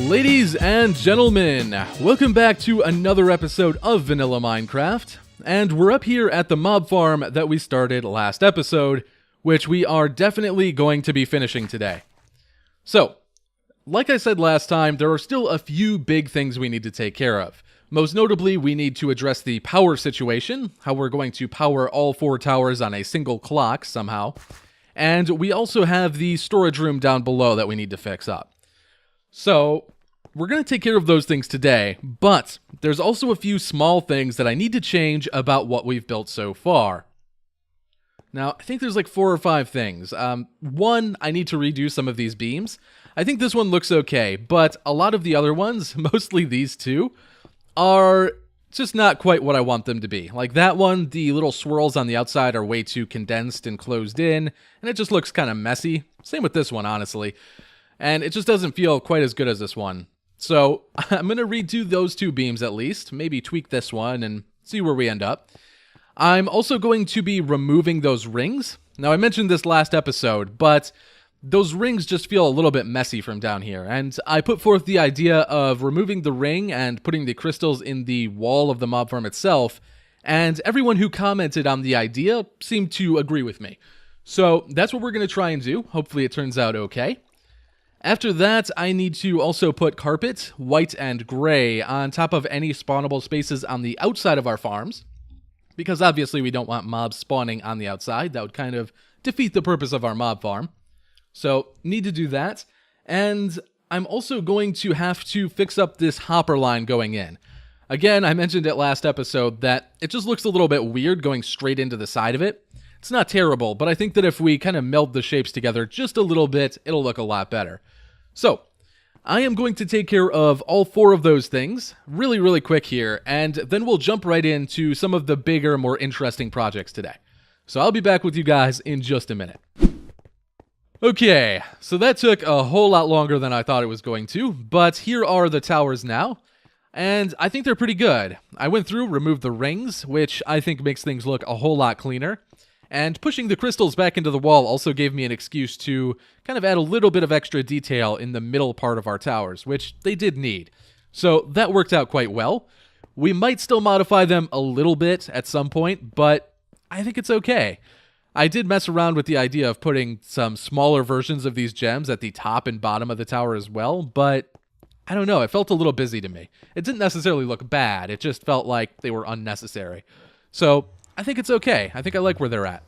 Ladies and gentlemen, welcome back to another episode of Vanilla Minecraft, and we're up here at the mob farm that we started last episode, which we are definitely going to be finishing today. So, like I said last time, there are still a few big things we need to take care of. Most notably, we need to address the power situation, how we're going to power all 4 towers on a single clock somehow, and we also have the storage room down below that we need to fix up. So, we're going to take care of those things today, but there's also a few small things that I need to change about what we've built so far. Now, I think there's like 4 or 5 things. One, I need to redo some of these beams. I think this one looks okay, but a lot of the other ones, mostly these two, are just not quite what I want them to be. Like that one, the little swirls on the outside are way too condensed and closed in, and it just looks kind of messy. Same with this one, honestly. And it just doesn't feel quite as good as this one. So I'm going to redo those 2 beams at least, maybe tweak this one and see where we end up. I'm also going to be removing those rings. Now I mentioned this last episode, but those rings just feel a little bit messy from down here. And I put forth the idea of removing the ring and putting the crystals in the wall of the mob farm itself. And everyone who commented on the idea seemed to agree with me. So that's what we're going to try and do. Hopefully it turns out okay. After that, I need to also put carpet, white and gray, on top of any spawnable spaces on the outside of our farms, because obviously we don't want mobs spawning on the outside. That would kind of defeat the purpose of our mob farm. So, need to do that, and I'm also going to have to fix up this hopper line going in. Again, I mentioned it last episode that it just looks a little bit weird going straight into the side of it. It's not terrible, but I think that if we kind of meld the shapes together just a little bit, it'll look a lot better. So, I am going to take care of all 4 of those things really quick here, and then we'll jump right into some of the bigger, more interesting projects today. So I'll be back with you guys in just a minute. Okay, so that took a whole lot longer than I thought it was going to, but here are the towers now, and I think they're pretty good. I went through, removed the rings, which I think makes things look a whole lot cleaner. And pushing the crystals back into the wall also gave me an excuse to kind of add a little bit of extra detail in the middle part of our towers, which they did need. So that worked out quite well. We might still modify them a little bit at some point, but I think it's okay. I did mess around with the idea of putting some smaller versions of these gems at the top and bottom of the tower as well, but I don't know, it felt a little busy to me. It didn't necessarily look bad, it just felt like they were unnecessary. So I think it's okay. I think I like where they're at.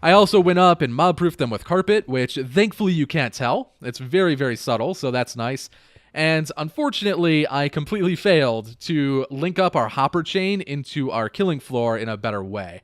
I also went up and mob-proofed them with carpet, which thankfully you can't tell. It's very subtle, so that's nice. And unfortunately, I completely failed to link up our hopper chain into our killing floor in a better way.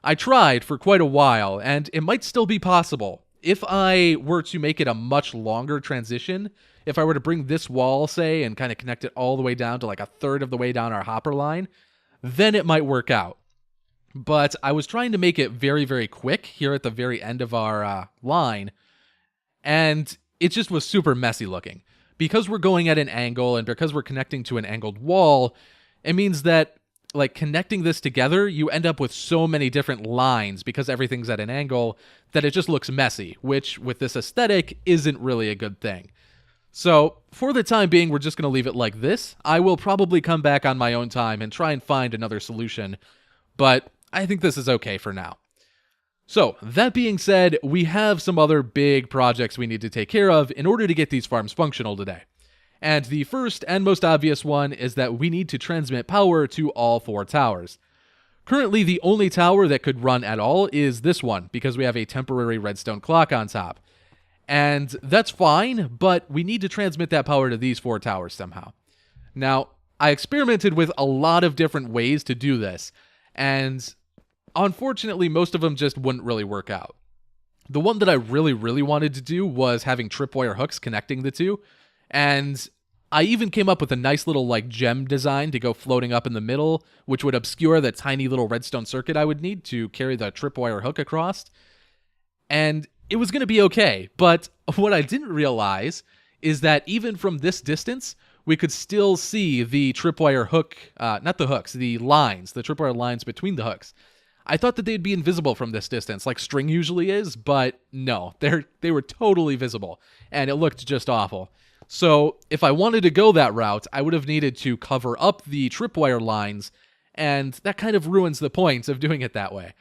I tried for quite a while, and it might still be possible. If I were to make it a much longer transition, if I were to bring this wall, say, and kind of connect it all the way down to like a third of the way down our hopper line, then it might work out. But I was trying to make it very quick here at the very end of our line, and it just was super messy looking. Because we're going at an angle and because we're connecting to an angled wall, it means that like connecting this together, you end up with so many different lines because everything's at an angle that it just looks messy, which with this aesthetic isn't really a good thing. So for the time being, we're just going to leave it like this. I will probably come back on my own time and try and find another solution, but I think this is okay for now. So, that being said, we have some other big projects we need to take care of in order to get these farms functional today. And the first and most obvious one is that we need to transmit power to all 4 towers. Currently, the only tower that could run at all is this one, because we have a temporary redstone clock on top. And that's fine, but we need to transmit that power to these 4 towers somehow. Now, I experimented with a lot of different ways to do this, and unfortunately, most of them just wouldn't really work out. The one that I really wanted to do was having tripwire hooks connecting the two, and I even came up with a nice little like gem design to go floating up in the middle, which would obscure the tiny little redstone circuit I would need to carry the tripwire hook across. And it was going to be okay, but what I didn't realize is that even from this distance, we could still see the tripwire hook, not the hooks, the lines, the tripwire lines between the hooks. I thought that they'd be invisible from this distance, like string usually is, but no, they were totally visible, and it looked just awful. So if I wanted to go that route, I would have needed to cover up the tripwire lines, and that kind of ruins the point of doing it that way.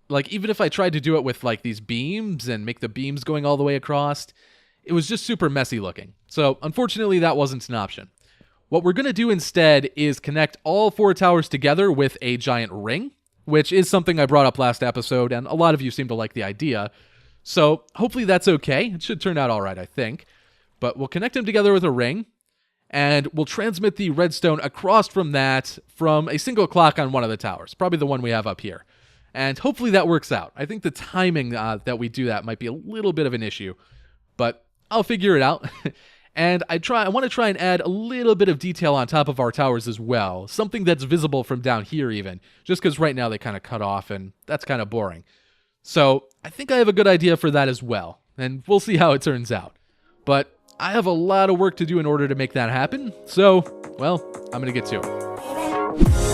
Like, even if I tried to do it with, like, these beams and make the beams going all the way across, it was just super messy looking. So, unfortunately, that wasn't an option. What we're going to do instead is connect all 4 towers together with a giant ring, which is something I brought up last episode, and a lot of you seem to like the idea. So, hopefully that's okay. It should turn out all right, I think. But we'll connect them together with a ring, and we'll transmit the redstone across from that from a single clock on one of the towers, probably the one we have up here. And hopefully that works out. I think the timing that we do that might be a little bit of an issue, but I'll figure it out. And I want to try and add a little bit of detail on top of our towers as well, something that's visible from down here even, just because right now they kind of cut off, and that's kind of boring. So I think I have a good idea for that as well, and we'll see how it turns out. But I have a lot of work to do in order to make that happen, so, well, I'm going to get to it.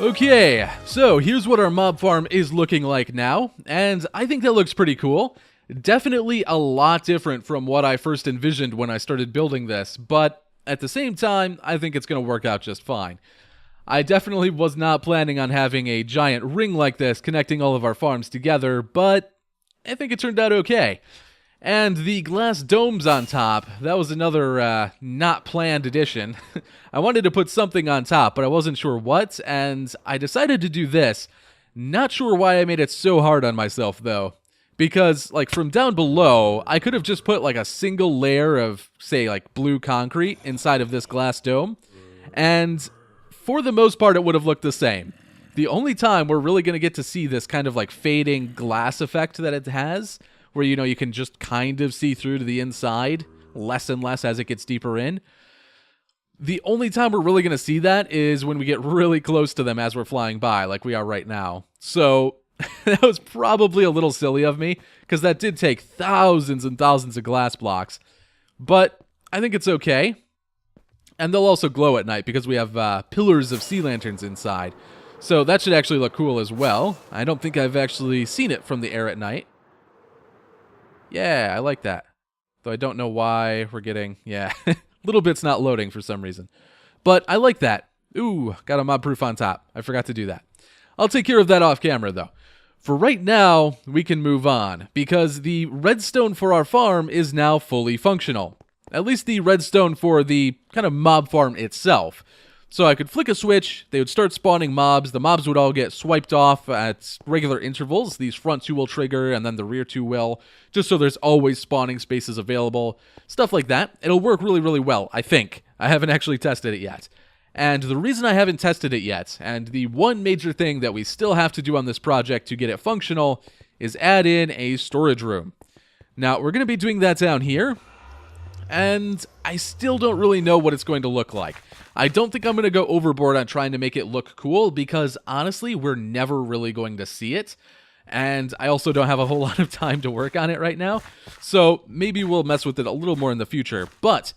Okay, so here's what our mob farm is looking like now, and I think that looks pretty cool. Definitely a lot different from what I first envisioned when I started building this, but at the same time, I think it's going to work out just fine. I definitely was not planning on having a giant ring like this connecting all of our farms together, but I think it turned out okay. And the glass domes on top, that was another not planned addition. I wanted to put something on top, but I wasn't sure what, and I decided to do this. Not sure why I made it so hard on myself, though. Because, like, from down below, I could have just put, like, a single layer of, say, like, blue concrete inside of this glass dome, and for the most part, it would have looked the same. The only time we're really going to get to see this kind of, like, fading glass effect that it has, where, you know, you can just kind of see through to the inside, less and less as it gets deeper in. The only time we're really going to see that is when we get really close to them as we're flying by, like we are right now. So that was probably a little silly of me, because that did take thousands and thousands of glass blocks. But I think it's okay. And they'll also glow at night, because we have pillars of sea lanterns inside. So that should actually look cool as well. I don't think I've actually seen it from the air at night. Yeah, I like that. Though I don't know why we're getting, little bit's not loading for some reason. But I like that. Ooh, got a mob proof on top. I forgot to do that. I'll take care of that off camera, though. For right now, we can move on, because the redstone for our farm is now fully functional. At least the redstone for the kind of mob farm itself. So I could flick a switch, they would start spawning mobs, the mobs would all get swiped off at regular intervals, these front two will trigger, and then the rear two will, just so there's always spawning spaces available, stuff like that. It'll work really, really well, I think. I haven't actually tested it yet. And the reason I haven't tested it yet, and the one major thing that we still have to do on this project to get it functional, is add in a storage room. Now, we're going to be doing that down here, and I still don't really know what it's going to look like. I don't think I'm going to go overboard on trying to make it look cool, because honestly, we're never really going to see it. And I also don't have a whole lot of time to work on it right now. So maybe we'll mess with it a little more in the future. But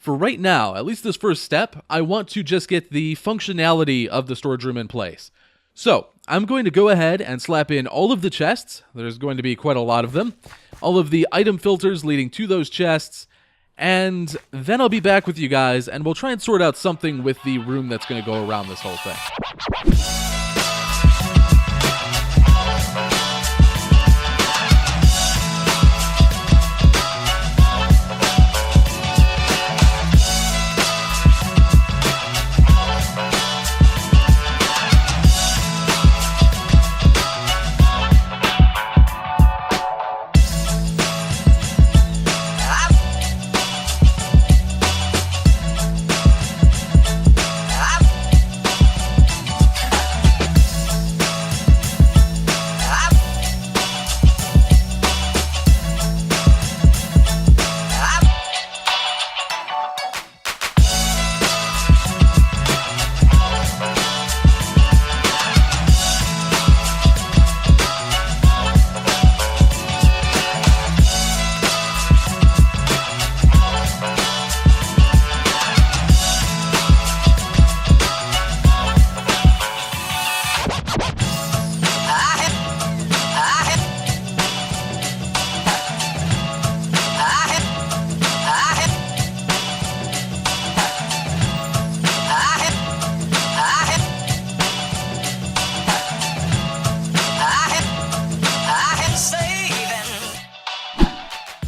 for right now, at least this first step, I want to just get the functionality of the storage room in place. So, I'm going to go ahead and slap in all of the chests. There's going to be quite a lot of them. All of the item filters leading to those chests. And then I'll be back with you guys, and we'll try and sort out something with the room that's going to go around this whole thing.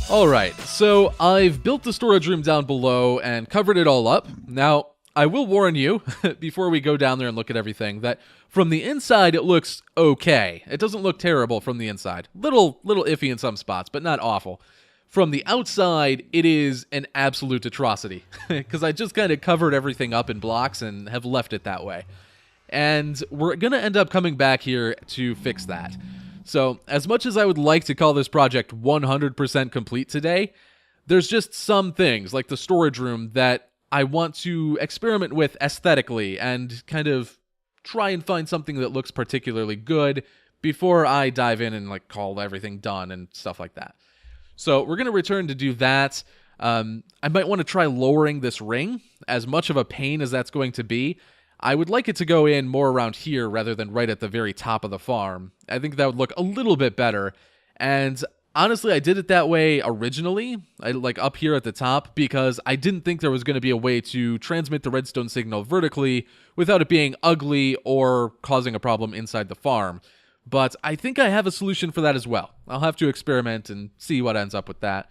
Alright, so I've built the storage room down below and covered it all up. Now, I will warn you, before we go down there and look at everything, that from the inside it looks okay. It doesn't look terrible from the inside. Little iffy in some spots, but not awful. From the outside, it is an absolute atrocity, because I just kind of covered everything up in blocks and have left it that way. And we're going to end up coming back here to fix that. So, as much as I would like to call this project 100% complete today, there's just some things, like the storage room, that I want to experiment with aesthetically and kind of try and find something that looks particularly good before I dive in and like call everything done and stuff like that. So, we're going to return to do that. I might want to try lowering this ring, as much of a pain as that's going to be. I would like it to go in more around here rather than right at the very top of the farm. I think that would look a little bit better. And honestly, I did it that way originally, like up here at the top, because I didn't think there was going to be a way to transmit the redstone signal vertically without it being ugly or causing a problem inside the farm. But I think I have a solution for that as well. I'll have to experiment and see what ends up with that.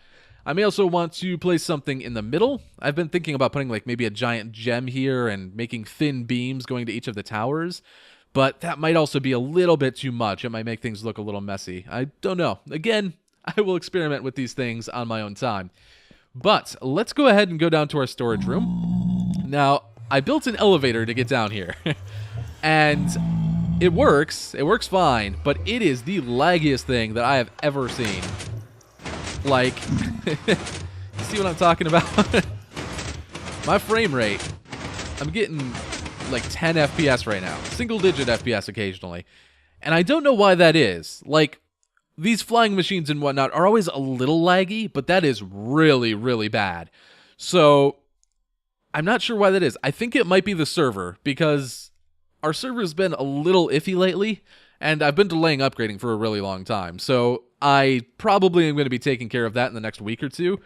I may also want to place something in the middle. I've been thinking about putting like maybe a giant gem here and making thin beams going to each of the towers, but that might also be a little bit too much. It might make things look a little messy. I don't know. Again, I will experiment with these things on my own time. But let's go ahead and go down to our storage room. Now, I built an elevator to get down here, and it works. It works fine, but it is the laggiest thing that I have ever seen. Like, see what I'm talking about? My frame rate, I'm getting like 10 FPS right now. Single-digit FPS occasionally. And I don't know why that is. Like, these flying machines and whatnot are always a little laggy, but that is really, really bad. So, I'm not sure why that is. I think it might be the server, because our server's been a little iffy lately, and I've been delaying upgrading for a really long time. So, I probably am going to be taking care of that in the next week or two,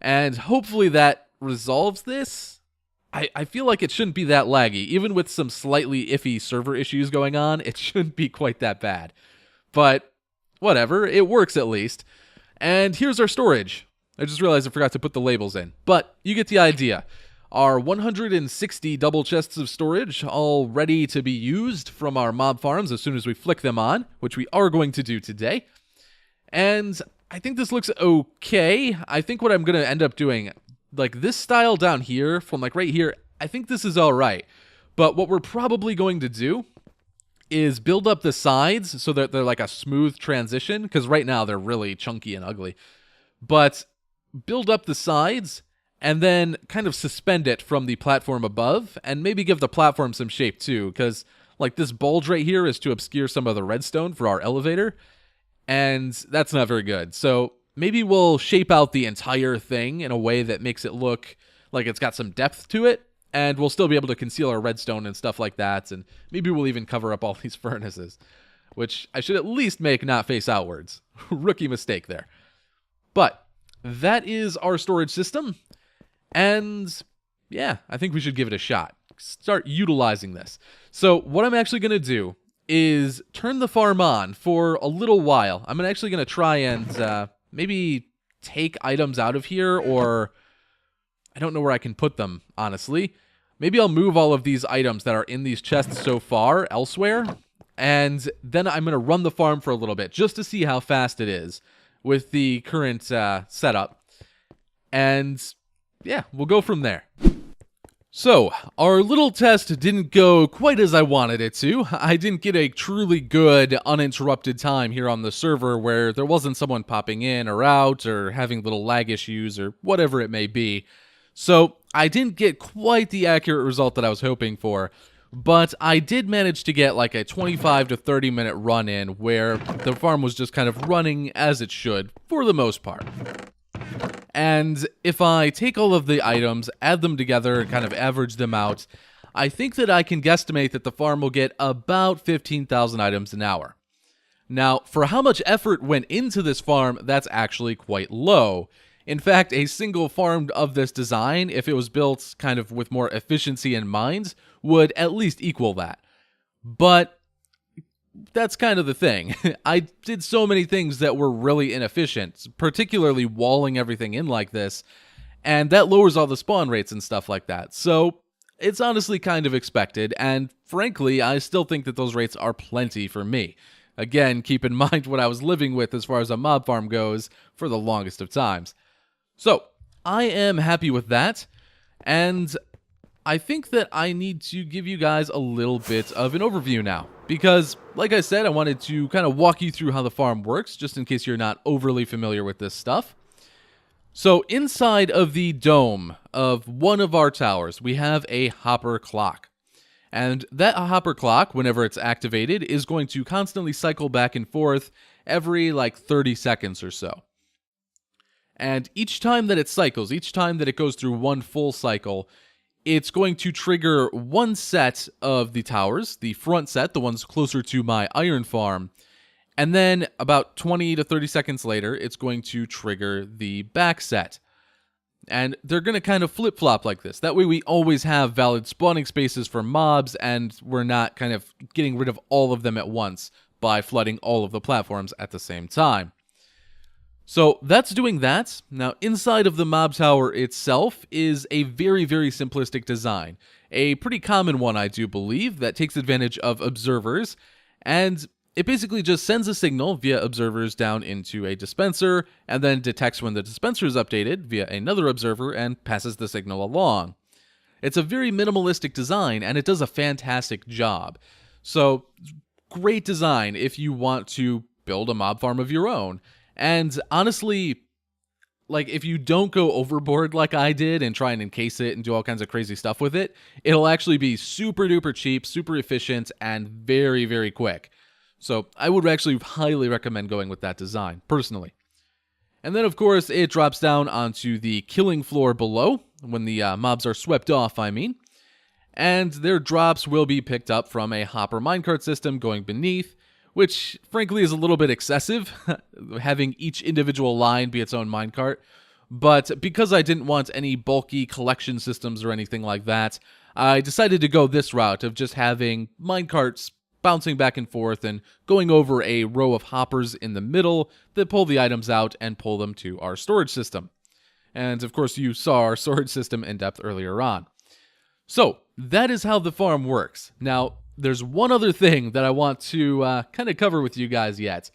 and hopefully that resolves this. I feel like it shouldn't be that laggy. Even with some slightly iffy server issues going on, it shouldn't be quite that bad. But whatever, it works at least. And here's our storage. I just realized I forgot to put the labels in, but you get the idea. Our 160 double chests of storage, all ready to be used from our mob farms as soon as we flick them on, which we are going to do today. And I think this looks okay. I think what I'm going to end up doing, like this style down here, from like right here, I think this is all right. But what we're probably going to do is build up the sides so that they're like a smooth transition, because right now they're really chunky and ugly. But build up the sides and then kind of suspend it from the platform above, and maybe give the platform some shape too, because like this bulge right here is to obscure some of the redstone for our elevator. And that's not very good. So maybe we'll shape out the entire thing in a way that makes it look like it's got some depth to it, and we'll still be able to conceal our redstone and stuff like that, and maybe we'll even cover up all these furnaces, which I should at least make not face outwards. Rookie mistake there. But that is our storage system, and yeah, I think we should give it a shot. Start utilizing this. So what I'm actually going to do is turn the farm on for a little while. I'm actually going to try and maybe take items out of here, or I don't know where I can put them, honestly. Maybe I'll move all of these items that are in these chests so far elsewhere, and then I'm going to run the farm for a little bit just to see how fast it is with the current setup. And yeah, we'll go from there. So, our little test didn't go quite as I wanted it to. I didn't get a truly good, uninterrupted time here on the server where there wasn't someone popping in or out or having little lag issues or whatever it may be. So, I didn't get quite the accurate result that I was hoping for, but I did manage to get like a 25 to 30 minute run in where the farm was just kind of running as it should for the most part. And if I take all of the items, add them together, and kind of average them out, I think that I can guesstimate that the farm will get about 15,000 items an hour. Now, for how much effort went into this farm, that's actually quite low. In fact, a single farm of this design, if it was built kind of with more efficiency in mind, would at least equal that. But that's kind of the thing. I did so many things that were really inefficient, particularly walling everything in like this, and that lowers all the spawn rates and stuff like that. So it's honestly kind of expected, and frankly, I still think that those rates are plenty for me. Again, keep in mind what I was living with as far as a mob farm goes for the longest of times. So I am happy with that, and I think that I need to give you guys a little bit of an overview now, because, like I said, I wanted to kind of walk you through how the farm works, just in case you're not overly familiar with this stuff. So, inside of the dome of one of our towers, we have a hopper clock. And that hopper clock, whenever it's activated, is going to constantly cycle back and forth every, like, 30 seconds or so. And each time that it cycles, each time that it goes through one full cycle, it's going to trigger one set of the towers, the front set, the ones closer to my iron farm, and then about 20 to 30 seconds later, it's going to trigger the back set. And they're going to kind of flip-flop like this. That way we always have valid spawning spaces for mobs, and we're not kind of getting rid of all of them at once by flooding all of the platforms at the same time. So that's doing that. Now, inside of the mob tower itself is a very, very simplistic design. A pretty common one, I do believe, that takes advantage of observers, and it basically just sends a signal via observers down into a dispenser, and then detects when the dispenser is updated via another observer and passes the signal along. It's a very minimalistic design, and it does a fantastic job. So, great design if you want to build a mob farm of your own. And honestly, like, if you don't go overboard like I did and try and encase it and do all kinds of crazy stuff with it, it'll actually be super duper cheap, super efficient, and very, very quick. So I would actually highly recommend going with that design, personally. And then, of course, it drops down onto the killing floor below, when the mobs are swept off, I mean. And their drops will be picked up from a hopper minecart system going beneath, which, frankly, is a little bit excessive, having each individual line be its own minecart. But because I didn't want any bulky collection systems or anything like that, I decided to go this route of just having minecarts bouncing back and forth and going over a row of hoppers in the middle that pull the items out and pull them to our storage system. And, of course, you saw our storage system in depth earlier on. So, that is how the farm works. Now, there's one other thing that I want to kind of cover with you guys yet,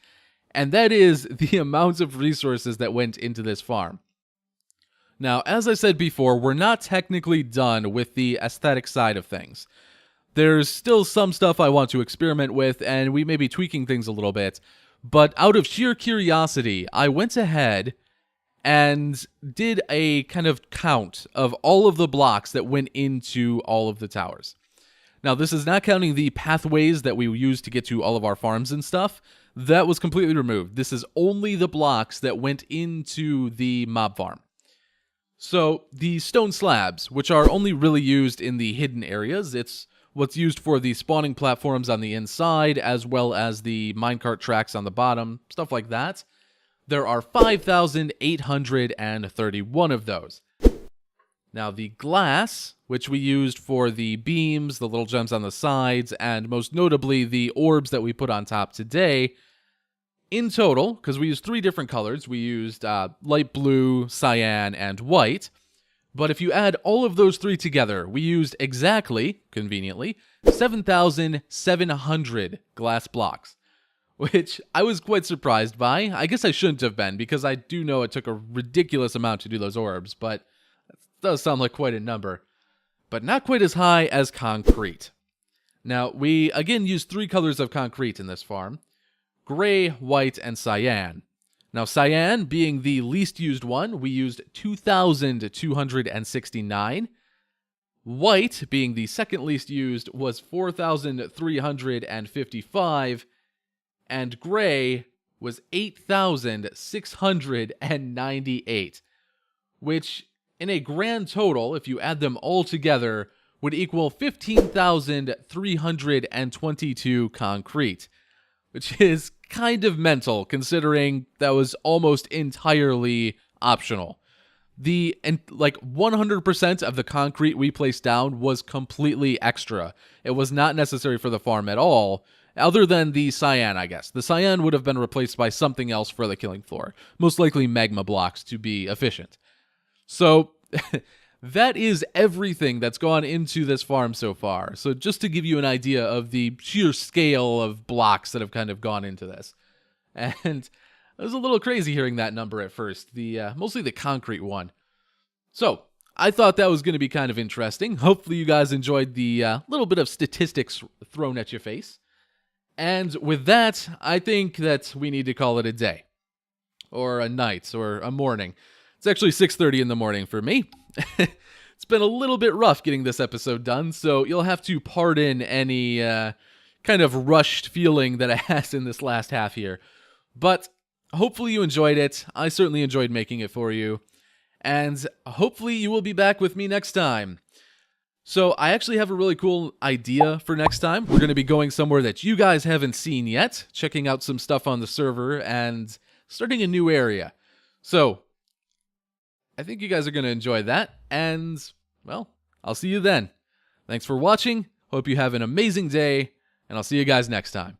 and that is the amount of resources that went into this farm. Now, as I said before, we're not technically done with the aesthetic side of things. There's still some stuff I want to experiment with, and we may be tweaking things a little bit, but out of sheer curiosity, I went ahead and did a kind of count of all of the blocks that went into all of the towers. Now, this is not counting the pathways that we use to get to all of our farms and stuff. That was completely removed. This is only the blocks that went into the mob farm. So the stone slabs, which are only really used in the hidden areas, it's what's used for the spawning platforms on the inside, as well as the minecart tracks on the bottom, stuff like that. There are 5,831 of those. Now the glass, which we used for the beams, the little gems on the sides, and most notably the orbs that we put on top today, in total, because we used 3 different colors, we used light blue, cyan, and white. But if you add all of those 3 together, we used exactly, conveniently, 7,700 glass blocks. Which I was quite surprised by. I guess I shouldn't have been, because I do know it took a ridiculous amount to do those orbs, but that does sound like quite a number. But not quite as high as concrete. Now, we again used 3 colors of concrete in this farm. Gray, white, and cyan. Now, cyan being the least used one, we used 2,269. White being the second least used was 4,355. And gray was 8,698. Which, in a grand total, if you add them all together, would equal 15,322 concrete. Which is kind of mental, considering that was almost entirely optional. 100% of the concrete we placed down was completely extra. It was not necessary for the farm at all, other than the cyan, I guess. The cyan would have been replaced by something else for the killing floor, most likely magma blocks to be efficient. So, that is everything that's gone into this farm so far. So just to give you an idea of the sheer scale of blocks that have kind of gone into this. And it was a little crazy hearing that number at first, mostly the concrete one. So, I thought that was going to be kind of interesting. Hopefully you guys enjoyed the little bit of statistics thrown at your face. And with that, I think that we need to call it a day. Or a night, or a morning. It's actually 6:30 in the morning for me. It's been a little bit rough getting this episode done, so you'll have to pardon any kind of rushed feeling that I had in this last half here. But hopefully you enjoyed it. I certainly enjoyed making it for you. And hopefully you will be back with me next time. So I actually have a really cool idea for next time. We're going to be going somewhere that you guys haven't seen yet, checking out some stuff on the server, and starting a new area. So I think you guys are going to enjoy that, and, well, I'll see you then. Thanks for watching, hope you have an amazing day, and I'll see you guys next time.